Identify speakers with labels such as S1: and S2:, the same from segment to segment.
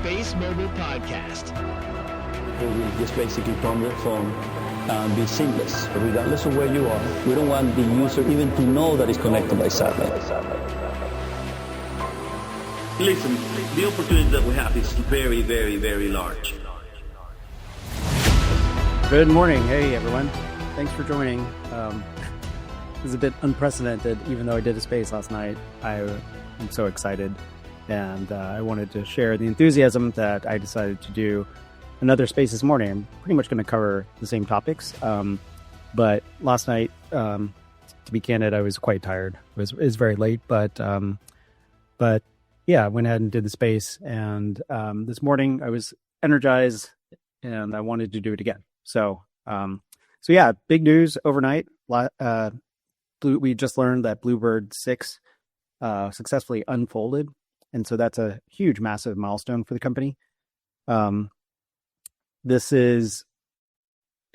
S1: SpaceMobile podcast.
S2: We just basically promote the phone be seamless. Regardless of where you are, we don't want the user even to know that it's connected by satellite. Listen, the opportunity that we have is very, very, very large.
S3: Good morning. Hey, everyone. Thanks for joining. This is a bit unprecedented, even though I did a space last night. I'm so excited, and I wanted to share the enthusiasm that I decided to do another space this morning. I'm pretty much going to cover the same topics, but last night, to be candid, I was quite tired. It was very late, but yeah, I went ahead and did the space, and this morning I was energized, and I wanted to do it again. So yeah, big news overnight. We just learned that Bluebird 6 successfully unfolded, and so that's a huge, massive milestone for the company. This is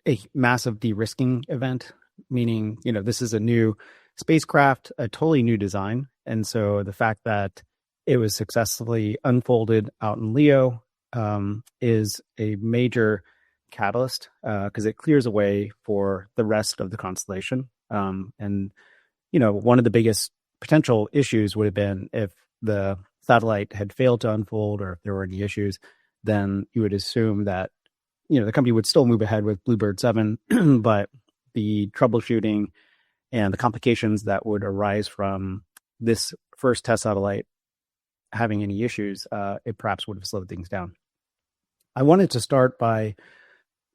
S3: a massive de-risking event, meaning, this is a new spacecraft, a totally new design, and so the fact that it was successfully unfolded out in Leo is a major catalyst because it clears a way for the rest of the constellation. And one of the biggest potential issues would have been if the satellite had failed to unfold, or if there were any issues, then you would assume that the company would still move ahead with Bluebird 7, but the troubleshooting and the complications that would arise from this first test satellite having any issues, it perhaps would have slowed things down. I wanted to start by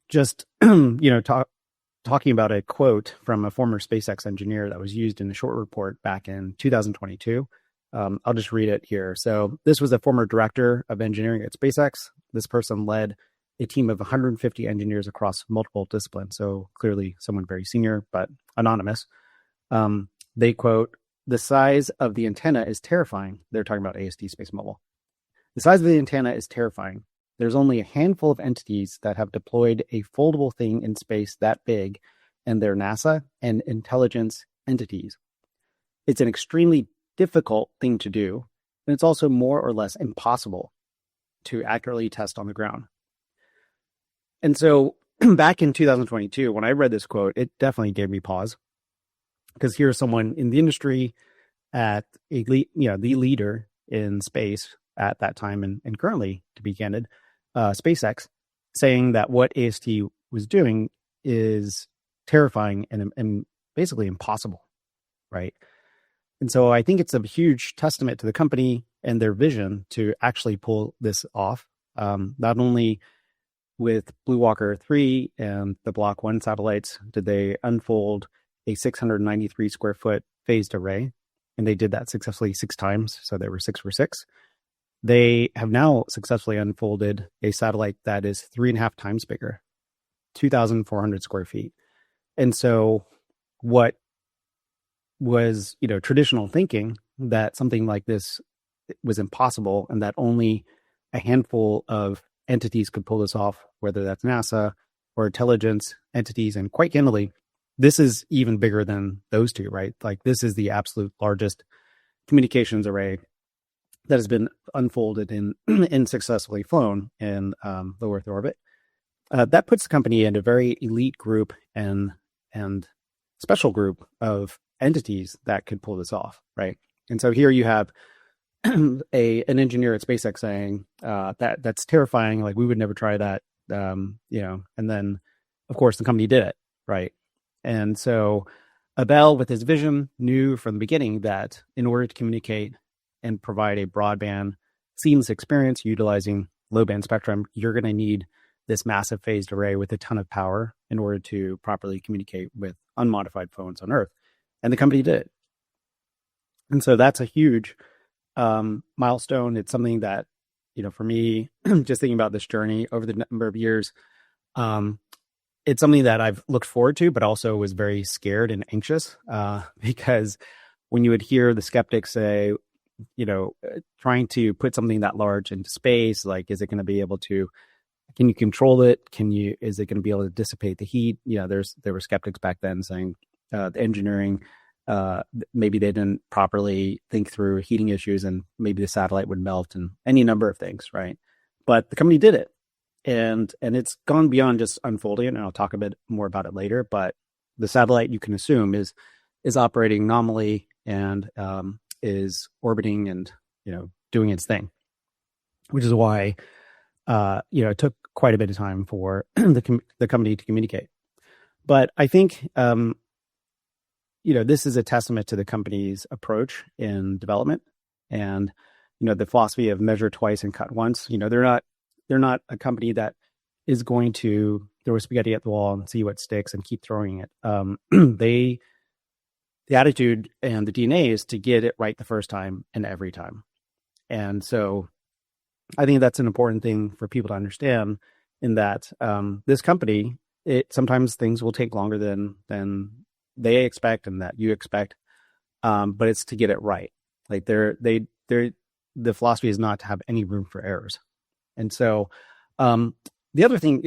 S3: just talking about a quote from a former SpaceX engineer that was used in a short report back in 2022. I'll just read it here. So this was a former director of engineering at SpaceX. This person led a team of 150 engineers across multiple disciplines. So clearly someone very senior, but anonymous. They quote, "The size of the antenna is terrifying." They're talking about AST SpaceMobile. "The size of the antenna is terrifying. There's only a handful of entities that have deployed a foldable thing in space that big, and they're NASA and intelligence entities. It's an extremely difficult thing to do, and it's also more or less impossible to accurately test on the ground." And so back in 2022, when I read this quote, it definitely gave me pause, because here's someone in the industry at the leader in space at that time, and currently, to be candid, SpaceX, saying that what AST was doing is terrifying and basically impossible, right? And so I think it's a huge testament to the company and their vision to actually pull this off, not only with Blue Walker 3 and the Block 1 satellites did they unfold a 693 square foot phased array, and they did that successfully 6 times, so they were 6 for 6. They have now successfully unfolded a satellite that is 3.5 times bigger, 2,400 square feet. And so what was, traditional thinking that something like this was impossible and that only a handful of entities could pull this off, whether that's NASA or intelligence entities, and quite candidly, this is even bigger than those two, right? Like, this is the absolute largest communications array that has been unfolded and successfully flown in low Earth orbit. That puts the company in a very elite group and special group of entities that could pull this off, right? And so here you have an engineer at SpaceX saying that's terrifying. Like, we would never try that, and then of course the company did it, right? And so Abel, with his vision, knew from the beginning that in order to communicate and provide a broadband, seamless experience utilizing low-band spectrum, you're going to need this massive phased array with a ton of power in order to properly communicate with unmodified phones on Earth. And the company did it. And so that's a huge milestone. It's something that, for me, just thinking about this journey over the number of years, it's something that I've looked forward to, but also was very scared and anxious because when you would hear the skeptics say, trying to put something that large into space, like, is it going to be able to, can you control it? Is it going to be able to dissipate the heat? There were skeptics back then saying the engineering, maybe they didn't properly think through heating issues and maybe the satellite would melt and any number of things, right? But the company did it. And it's gone beyond just unfolding it, and I'll talk a bit more about it later. But the satellite, you can assume, is operating nominally and is orbiting and doing its thing, which is why it took quite a bit of time for the company to communicate. But I think this is a testament to the company's approach in development, and the philosophy of measure twice and cut once. They're not a company that is going to throw spaghetti at the wall and see what sticks and keep throwing it. The attitude and the DNA is to get it right the first time and every time. And so I think that's an important thing for people to understand, in that this company, sometimes things will take longer than they expect and that you expect, but it's to get it right. Like the philosophy is not to have any room for errors. And so the other thing,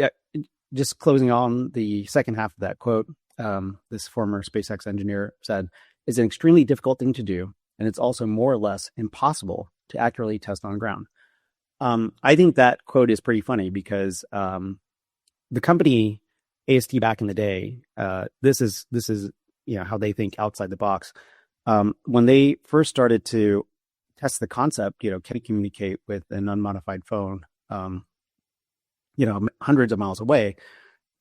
S3: just closing on the second half of that quote, this former SpaceX engineer said, is an extremely difficult thing to do, and it's also more or less impossible to accurately test on ground. I think that quote is pretty funny because the company AST back in the day, this is how they think outside the box. When they first started to test the concept, can you communicate with an unmodified phone, hundreds of miles away,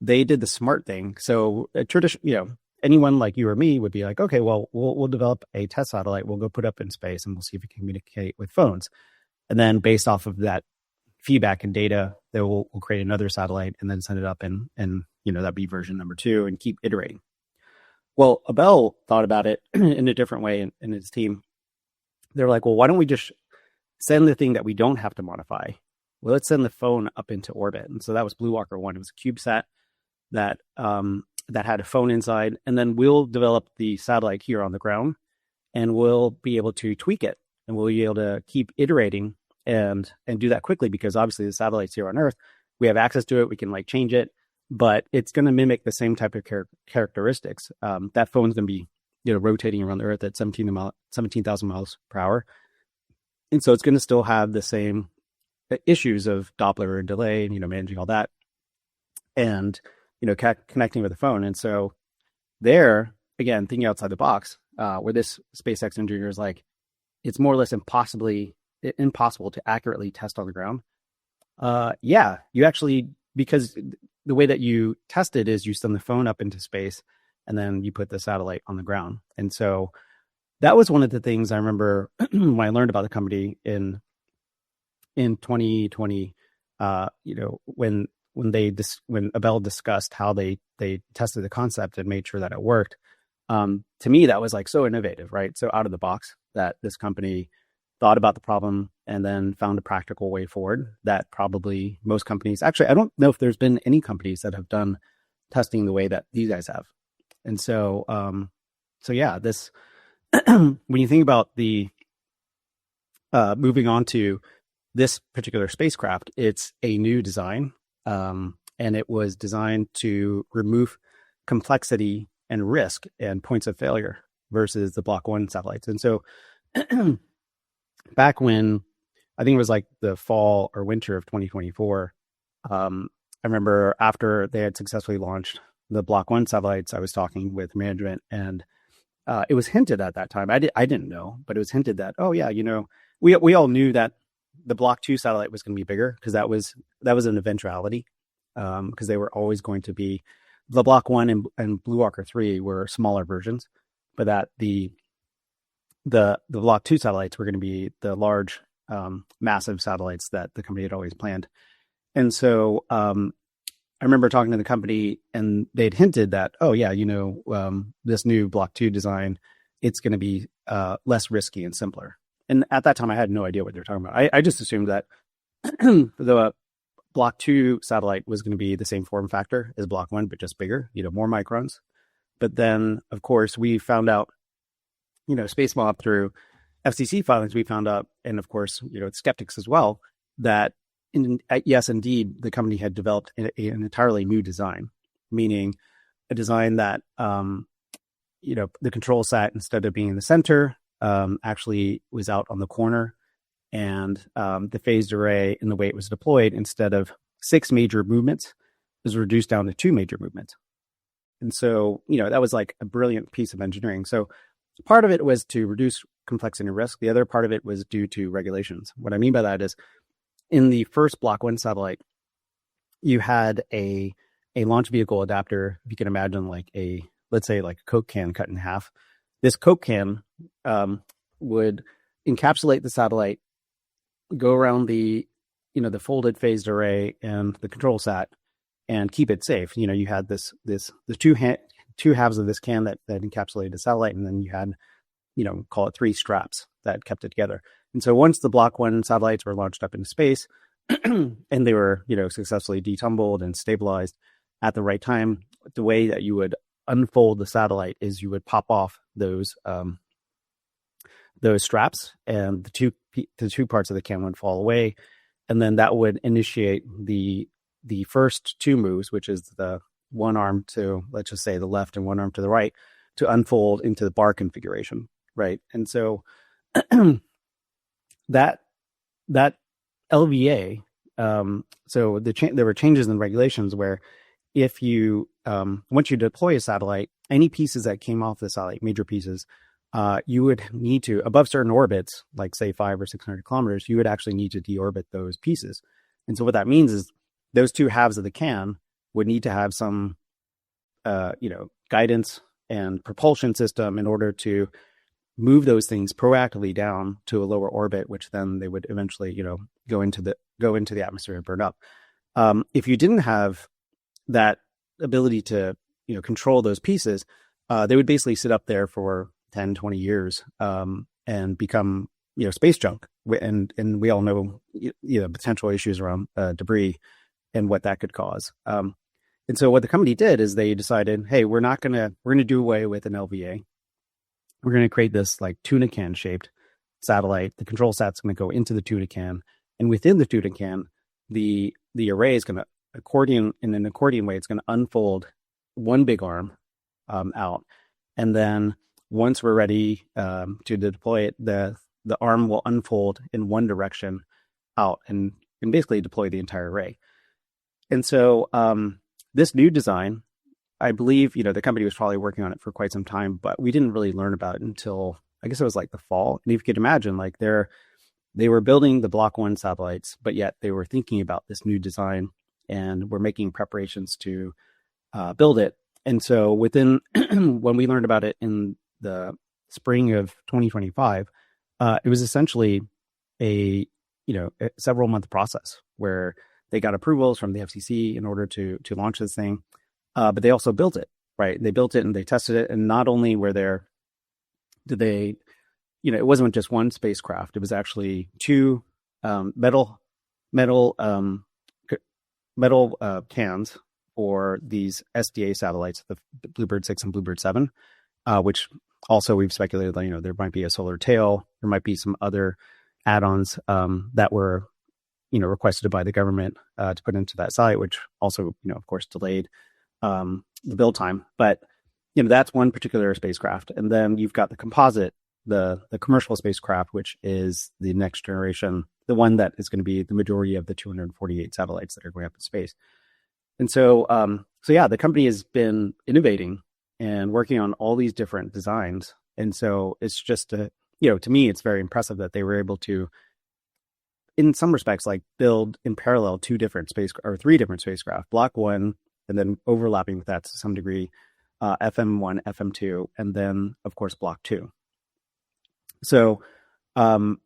S3: they did the smart thing. So anyone like you or me would be like, okay, well, we'll develop a test satellite. We'll go put up in space and we'll see if we can communicate with phones. And then based off of that feedback and data, we'll create another satellite and then send it up and that'd be version number 2 and keep iterating. Well, Abel thought about it in a different way in his team. They're like, well, why don't we just send the thing that we don't have to modify? Well, let's send the phone up into orbit. And so that was Blue Walker 1. It was a CubeSat that had a phone inside. And then we'll develop the satellite here on the ground, and we'll be able to tweak it, and we'll be able to keep iterating and do that quickly, because obviously the satellite's here on Earth. We have access to it. We can change it, but it's going to mimic the same type of characteristics. That phone's going to be rotating around the Earth at 17,000 miles per hour. And so it's going to still have the same issues of Doppler and delay and, managing all that and, connecting with the phone. And so there, again, thinking outside the box, where this SpaceX engineer is like, it's more or less impossible to accurately test on the ground. You actually, because the way that you test it is you send the phone up into space and then you put the satellite on the ground. And so that was one of the things I remember when I learned about the company in 2020, when Abel discussed how they tested the concept and made sure that it worked. To me, that was so innovative, right? So out of the box, that this company thought about the problem and then found a practical way forward that probably most companies, actually, I don't know if there's been any companies that have done testing the way that these guys have. And so, this, when you think about the, moving on to this particular spacecraft, it's a new design, and it was designed to remove complexity and risk and points of failure versus the Block 1 satellites. And so back when, I think it was the fall or winter of 2024, I remember after they had successfully launched the Block 1 satellites, I was talking with management, and it was hinted at that time. I didn't know, but it was hinted that, we all knew that the Block 2 satellite was going to be bigger, because that was an eventuality, because they were always going to be, the Block 1 and Blue Walker 3 were smaller versions, but that the Block 2 satellites were going to be the large, massive satellites that the company had always planned. And so I remember talking to the company, and they'd hinted that, this new Block 2 design, it's going to be less risky and simpler. And at that time, I had no idea what they were talking about. I just assumed that the Block 2 satellite was going to be the same form factor as Block 1, but just bigger, more microns. But then, of course, we found out, SpaceMobile through FCC filings, we found out, and of course, skeptics as well, that yes, indeed, the company had developed an entirely new design, meaning a design that, the control sat, instead of being in the center, actually was out on the corner, And the phased array, in the way it was deployed, instead of 6 major movements, was reduced down to 2 major movements. And so, that was like a brilliant piece of engineering. So part of it was to reduce complexity and risk. The other part of it was due to regulations. What I mean by that is, in the first Block 1 satellite, you had a launch vehicle adapter. If you can imagine, let's say a Coke can cut in half. This Coke can would encapsulate the satellite, go around the folded phased array and the control sat, and keep it safe. You had the two halves of this can that encapsulated the satellite, and then you had, call it 3 straps that kept it together. And so once the Block 1 satellites were launched up into space and they were, successfully detumbled and stabilized at the right time, the way that you would unfold the satellite is you would pop off those straps, and the two parts of the can would fall away. And then that would initiate the first 2 moves, which is the one arm to, let's just say, the left and one arm to the right, to unfold into the bar configuration, right? And so that LVA, so there were changes in regulations where if you once you deploy a satellite, any pieces that came off the satellite, major pieces, you would need to, above certain orbits, like say 500 or 600 kilometers, you would actually need to deorbit those pieces. And so what that means is those 2 halves of the can would need to have some, guidance and propulsion system in order to move those things proactively down to a lower orbit, which then they would eventually, go into the atmosphere and burn up. If you didn't have that ability to, control those pieces, they would basically sit up there for 10, 20 years and become, space junk. And we all know, potential issues around debris and what that could cause. And so what the company did is they decided, hey, we're going to do away with an LVA. We're going to create this like tuna can shaped satellite. The control sat's going to go into the tuna can. And within the tuna can, the array is going to in an accordion way, it's going to unfold one big arm out. And then once we're ready to deploy it, the arm will unfold in one direction out and basically deploy the entire array. And so this new design, I believe, the company was probably working on it for quite some time, but we didn't really learn about it until, I guess it was like the fall. And if you could imagine, like they were building the Block 1 satellites, but yet they were thinking about this new design and were making preparations to build it. And so when we learned about it in the spring of 2025, it was essentially a several month process where they got approvals from the FCC in order to launch this thing. But they also built it, right? They built it and they tested it. And not only did they, it wasn't just one spacecraft. It was actually 2 metal cans for these SDA satellites, the Bluebird 6 and Bluebird 7, which also we've speculated, there might be a solar tail. There might be some other add-ons that were, requested by the government to put into that site, which also, of course, delayed the build time. But, that's one particular spacecraft. And then you've got the composite, the commercial spacecraft, which is the next generation, the one that is going to be the majority of the 248 satellites that are going up in space. And so, the company has been innovating and working on all these different designs. And so it's just, to me, it's very impressive that they were able to, in some respects, like build in parallel 3 different spacecraft, Block 1, and then overlapping with that to some degree, FM1, FM2, and then, of course, Block 2. So, going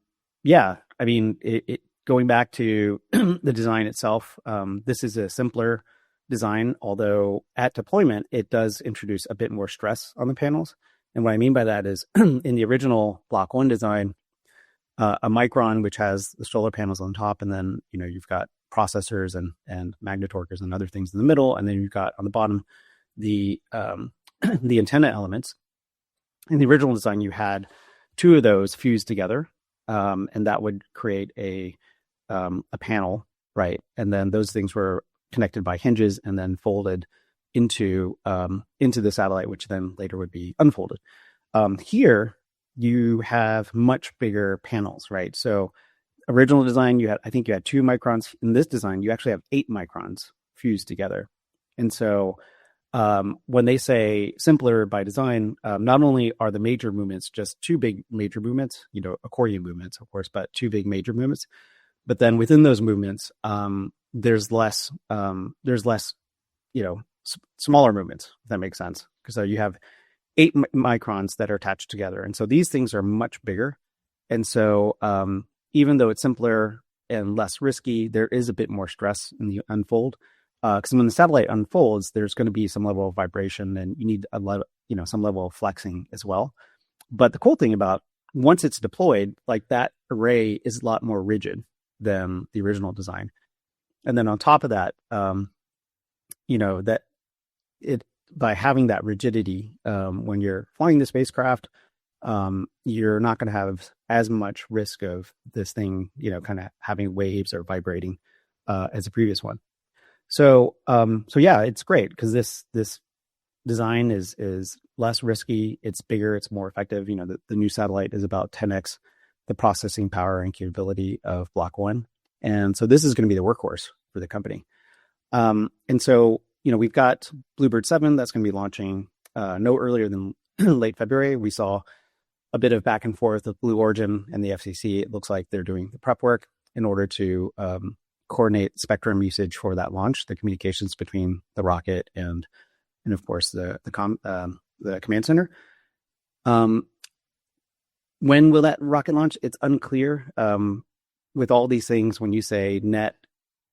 S3: back to the design itself, this is a simpler design, although at deployment, it does introduce a bit more stress on the panels. And what I mean by that is in the original Block 1 design, a micron, which has the solar panels on top, and then, you've got processors and magnetorquers and other things in the middle. And then you've got on the bottom, the antenna elements. In the original design, you had 2 of those fused together, and that would create a panel, right? And then those things were connected by hinges and then folded into the satellite, which then later would be unfolded. Here, you have much bigger panels, right? So original design, I think you had 2 microns. In this design, you actually have 8 microns fused together. And so when they say simpler by design, not only are the major movements just 2 big major movements, accordion movements, of course, but 2 big major movements. But then within those movements, there's less, smaller movements, if that makes sense. So you have 8 microns that are attached together. And so these things are much bigger. And so even though it's simpler and less risky, there is a bit more stress in the unfold. Because when the satellite unfolds, there's going to be some level of vibration, and you need some level of flexing as well. But the cool thing about once it's deployed, like that array is a lot more rigid than the original design. And then on top of that, that it by having that rigidity, when you're flying the spacecraft, you're not going to have as much risk of this thing, kind of having waves or vibrating as the previous one. So yeah, it's great because this design is less risky. It's bigger. It's more effective. The new satellite is about 10x the processing power and capability of Block 1. And so this is going to be the workhorse for the company. And so, we've got Bluebird 7 that's going to be launching no earlier than late February. We saw a bit of back and forth with Blue Origin and the FCC. It looks like they're doing the prep work in order to coordinate spectrum usage for that launch, the communications between the rocket and of course the command center. When will that rocket launch? It's unclear. With all these things, when you say net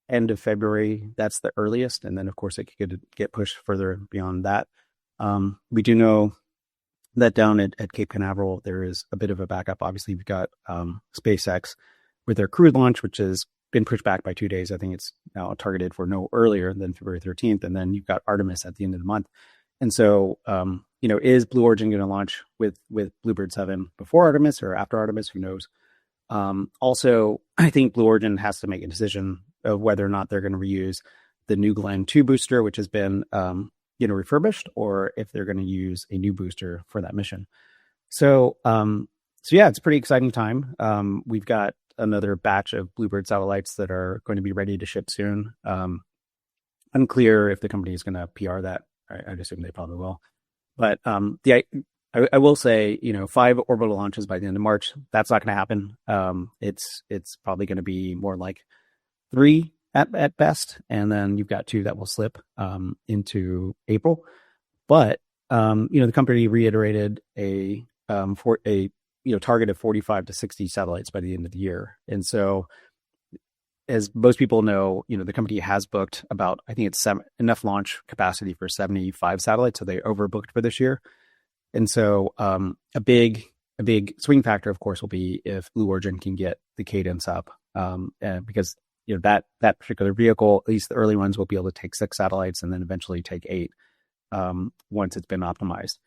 S3: end of February, that's the earliest, and then of course it could get pushed further beyond that. We do know that down at Cape Canaveral there is a bit of a backup. Obviously, we've got SpaceX with their crew launch, which has been pushed back by 2 days. I think it's now targeted for no earlier than February 13th. And then you've got Artemis at the end of the month. And so, is Blue Origin going to launch with Bluebird 7 before Artemis or after Artemis? Who knows? Also, I think Blue Origin has to make a decision of whether or not they're going to reuse the New Glenn 2 booster, which has been, refurbished, or if they're going to use a new booster for that mission. So yeah, it's a pretty exciting time. We've got another batch of Bluebird satellites that are going to be ready to ship soon. Unclear if the company is going to PR that. I'd assume they probably will. But I will say, 5 orbital launches by the end of March. That's not going to happen. It's probably going to be more like 3 at best, and then you've got 2 that will slip into April. But the company reiterated a target of 45 to 60 satellites by the end of the year. And so, as most people know, the company has booked about, I think it's enough launch capacity for 75 satellites. So they overbooked for this year. And so a big swing factor, of course, will be if Blue Origin can get the cadence up, because that particular vehicle, at least the early ones, will be able to take 6 satellites and then eventually take 8 once it's been optimized.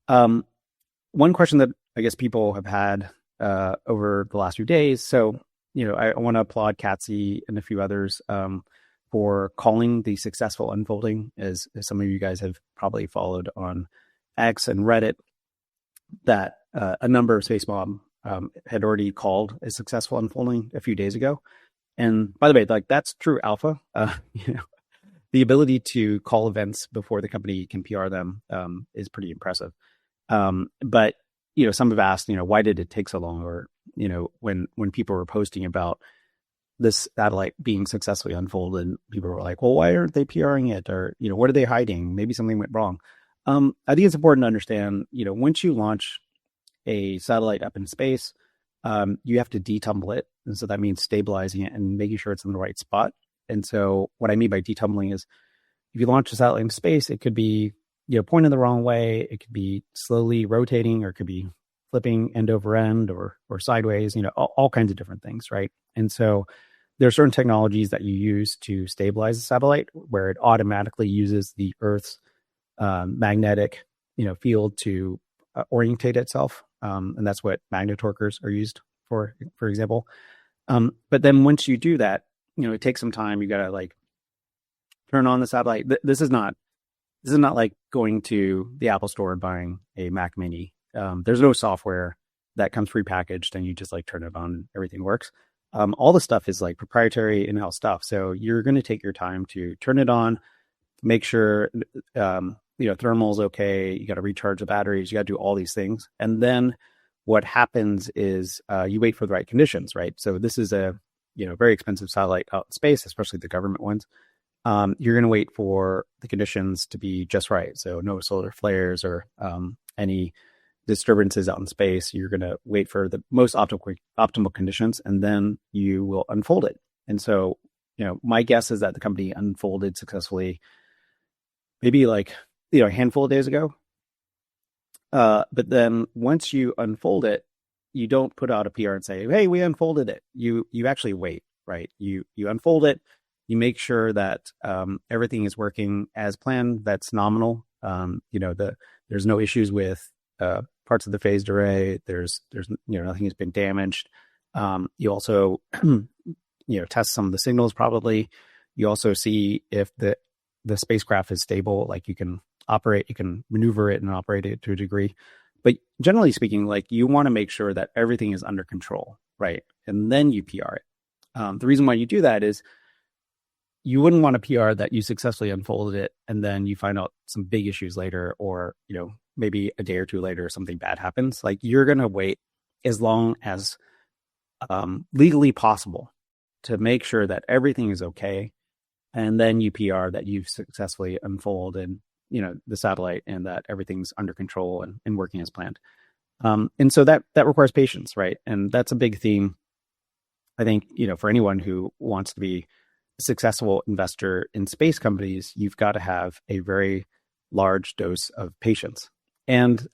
S3: One question that I guess people have had over the last few days. So, I want to applaud Katzy and a few others for calling the successful unfolding, as some of you guys have probably followed on X and Reddit, that a number of SpaceMob had already called a successful unfolding a few days ago. And by the way, that's true alpha. The ability to call events before the company can PR them is pretty impressive. But some have asked, why did it take so long? Or, when people were posting about this satellite being successfully unfolded, people were like, well, why aren't they PRing it? Or, what are they hiding? Maybe something went wrong. I think it's important to understand, once you launch a satellite up in space, you have to detumble it. And so that means stabilizing it and making sure it's in the right spot. And so what I mean by detumbling is, if you launch a satellite into space, it could be pointed the wrong way. It could be slowly rotating, or it could be flipping end over end or sideways, all kinds of different things, right? And so there are certain technologies that you use to stabilize a satellite where it automatically uses the Earth's magnetic, field to orientate itself. And that's what magnetorquers are used for example. But then once you do that, it takes some time. You got to turn on the satellite. This is not like going to the Apple store and buying a Mac Mini. There's no software that comes prepackaged and you just turn it on and everything works. All the stuff is like proprietary in-house stuff. So you're going to take your time to turn it on, make sure, thermal's okay. You got to recharge the batteries. You got to do all these things. And then what happens is you wait for the right conditions, right? So this is a, very expensive satellite out in space, especially the government ones. You're going to wait for the conditions to be just right. So no solar flares or any disturbances out in space. You're going to wait for the most optimal conditions, and then you will unfold it. And so, my guess is that the company unfolded successfully maybe like, a handful of days ago. But then once you unfold it, you don't put out a PR and say, hey, we unfolded it. You actually wait, right? You unfold it. You make sure that everything is working as planned. That's nominal. There's no issues with parts of the phased array. There's nothing has been damaged. You also test some of the signals. Probably you also see if the spacecraft is stable. Like you can maneuver it and operate it to a degree. But generally speaking, like you want to make sure that everything is under control, right? And then you PR it. The reason why you do that is you wouldn't want to PR that you successfully unfolded it and then you find out some big issues later, or maybe a day or two later something bad happens. Like you're going to wait as long as legally possible to make sure that everything is okay, and then you PR that you've successfully unfolded the satellite and that everything's under control and working as planned. And so that requires patience, right? And that's a big theme, I think, for anyone who wants to be a successful investor in space companies. You've got to have a very large dose of patience and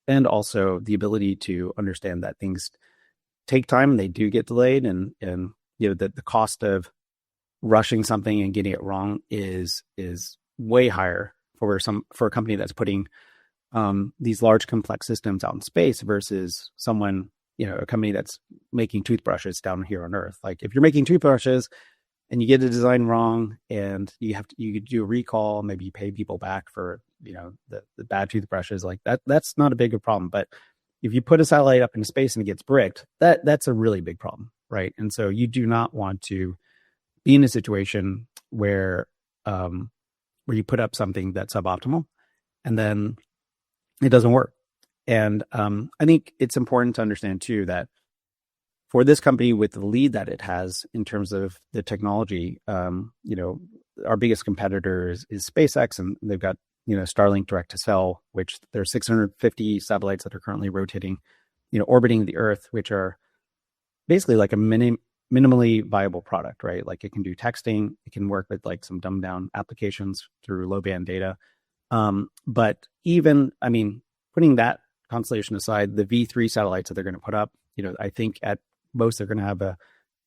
S3: also the ability to understand that things take time and they do get delayed, and that the cost of rushing something and getting it wrong is way higher for a company that's putting these large complex systems out in space versus someone, a company that's making toothbrushes down here on Earth. Like if you're making toothbrushes and you get a design wrong and you do a recall, maybe you pay people back for, the bad toothbrushes, like that's not a big problem. But if you put a satellite up into space and it gets bricked, that's a really big problem, right? And so you do not want to be in a situation where you put up something that's suboptimal and then it doesn't work. And I think it's important to understand too that for this company, with the lead that it has in terms of the technology, our biggest competitor is SpaceX, and they've got Starlink direct to cell, which there's 650 satellites that are currently rotating, orbiting the Earth, which are basically like a minimally viable product, right? Like it can do texting, it can work with like some dumbed down applications through low band data. But even, putting that constellation aside, the V3 satellites that they're going to put up, I think at most they're going to have a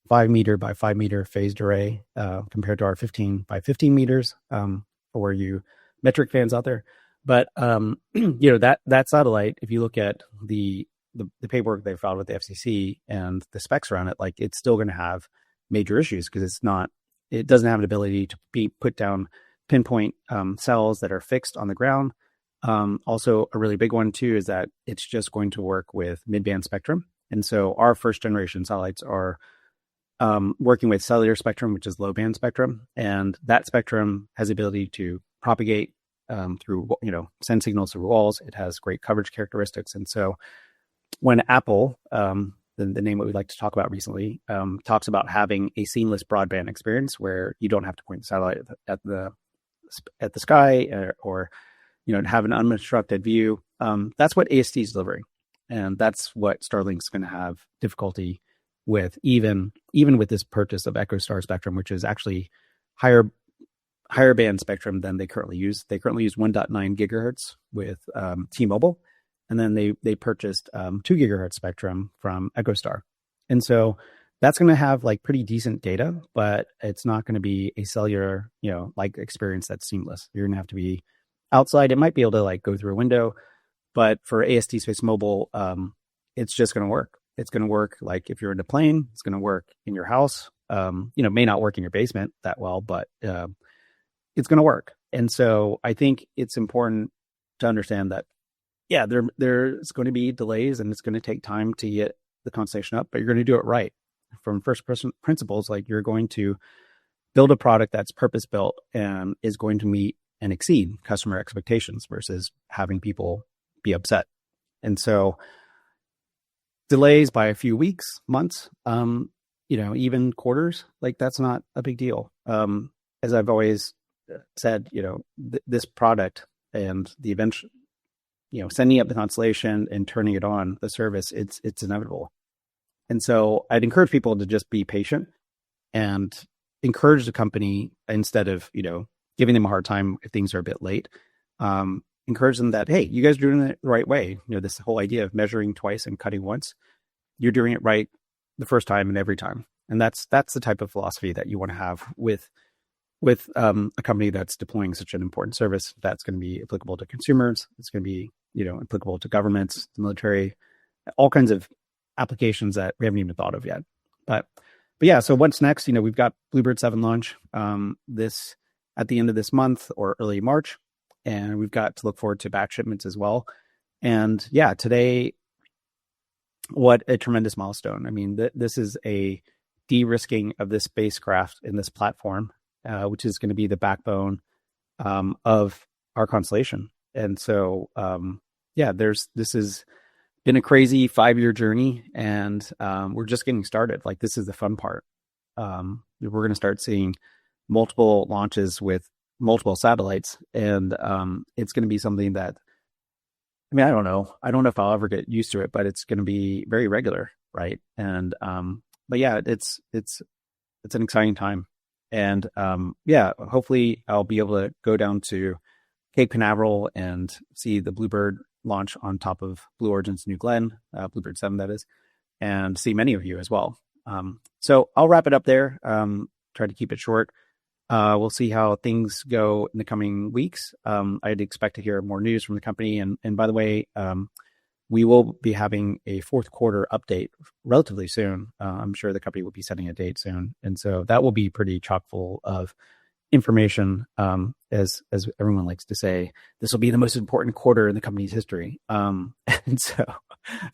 S3: 5 meter by 5 meter phased array compared to our 15 by 15 meters for you metric fans out there. But that satellite, if you look at the paperwork they filed with the FCC and the specs around it, like it's still going to have major issues because it doesn't have an ability to be put down pinpoint cells that are fixed on the ground. Also, a really big one too is that it's just going to work with mid-band spectrum. And so our first generation satellites are working with cellular spectrum, which is low band spectrum. And that spectrum has the ability to propagate through, send signals through walls. It has great coverage characteristics. And so when Apple, the name that we'd like to talk about recently, talks about having a seamless broadband experience where you don't have to point the satellite at the sky or have an unobstructed view, that's what AST is delivering. And that's what Starlink's going to have difficulty with, even with this purchase of EchoStar spectrum, which is actually higher band spectrum than they currently use. They currently use 1.9 gigahertz with T-Mobile, and then they purchased 2 gigahertz spectrum from EchoStar. And so that's going to have like pretty decent data, but it's not going to be a cellular, like experience that's seamless. You're going to have to be outside. It might be able to like go through a window, but for AST SpaceMobile, it's just going to work. It's going to work like if you're in a plane. It's going to work in your house. May not work in your basement that well, but it's going to work. And so I think it's important to understand that, yeah, there's going to be delays and it's going to take time to get the constellation up, but you're going to do it right. from first principles, like you're going to build a product that's purpose built and is going to meet and exceed customer expectations versus having people be upset. And so delays by a few weeks, months, even quarters, like that's not a big deal. As I've always said, this product and the event, sending up the constellation and turning it on the service, it's inevitable. And so I'd encourage people to just be patient and encourage the company instead of, giving them a hard time if things are a bit late. Encourage them that, hey, you guys are doing it the right way. This whole idea of measuring twice and cutting once, you're doing it right the first time and every time. And that's the type of philosophy that you want to have with a company that's deploying such an important service that's going to be applicable to consumers. It's going to be, applicable to governments, the military, all kinds of applications that we haven't even thought of yet. But yeah, so what's next? We've got Bluebird 7 launch this at the end of this month or early March, and we've got to look forward to batch shipments as well. And yeah, today, what a tremendous milestone. I mean, this is a de-risking of this spacecraft in this platform, which is going to be the backbone of our constellation. And so, this has been a crazy 5-year journey, and we're just getting started. Like, this is the fun part. We're going to start seeing multiple launches with multiple satellites, and it's going to be something that, I don't know if I'll ever get used to it, but it's going to be very regular, right? And but yeah, it's an exciting time, and hopefully I'll be able to go down to Cape Canaveral and see the Bluebird launch on top of Blue Origin's New Glenn, Bluebird 7 that is, and see many of you as well. So I'll wrap it up there. Try to keep it short. We'll see how things go in the coming weeks. I'd expect to hear more news from the company. And by the way, we will be having a fourth quarter update relatively soon. I'm sure the company will be setting a date soon. And so that will be pretty chock full of information. As everyone likes to say, this will be the most important quarter in the company's history. And so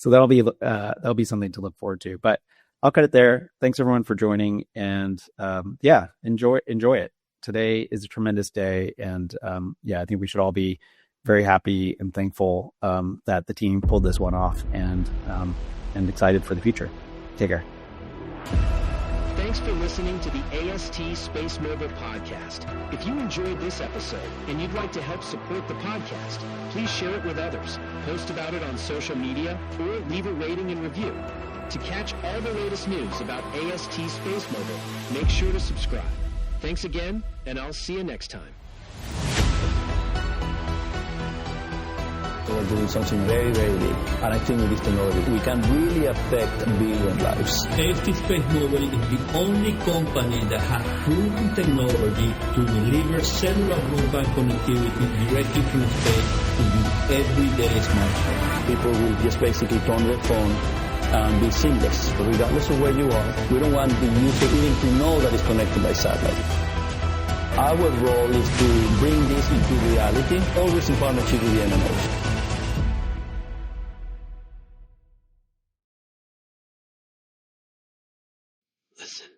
S3: that'll be something to look forward to. But I'll cut it there. Thanks everyone for joining, and enjoy it. Today is a tremendous day, and I think we should all be very happy and thankful that the team pulled this one off, and excited for the future. Take care.
S1: Thanks for listening to the AST SpaceMobile podcast. If you enjoyed this episode and you'd like to help support the podcast, please share it with others, post about it on social media, or leave a rating and review. To catch all the latest news about AST SpaceMobile, make sure to subscribe. Thanks again, and I'll see you next time.
S2: We're doing something very, very big. And I think with this technology, we can really affect a billion lives.
S4: AST SpaceMobile is the only company that has proven technology to deliver cellular broadband connectivity directly from space to your everyday smartphone.
S2: People will just basically turn their phone and be seamless, regardless of where you are. We don't want the user even to know that it's connected by satellite. Our role is to bring this into reality, always in partnership with the MNOs.
S4: Listen.